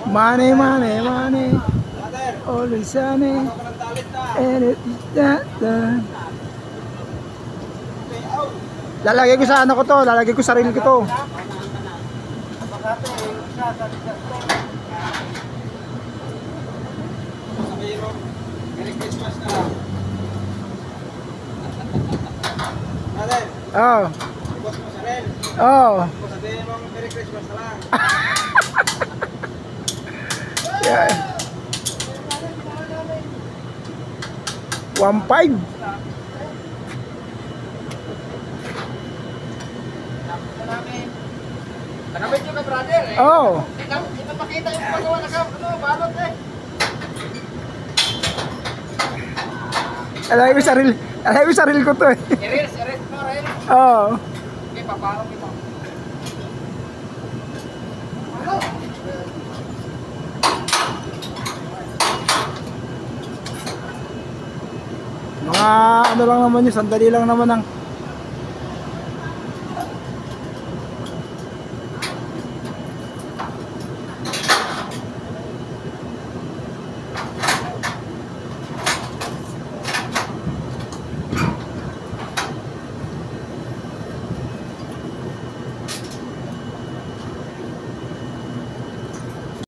Money, money, money. Always sunny. And it is that. Lalagay ko sa ano ko to, lalagay ko sa reel ko to. Merry Christmas na lang. Oh. Ibos mo sa reel. Oh. Sabihin mo Merry Christmas na lang. Yeah. 1.5. Nakabit yung ka brother eh. Oh. Ito pakita yung pagawa na ka. Ano, balot eh. Lalagay ko sa reel ko to eh. Erase mo, Rel. Oh. Okay, paparang ito. Mga ano lang naman yun, sandali lang naman ang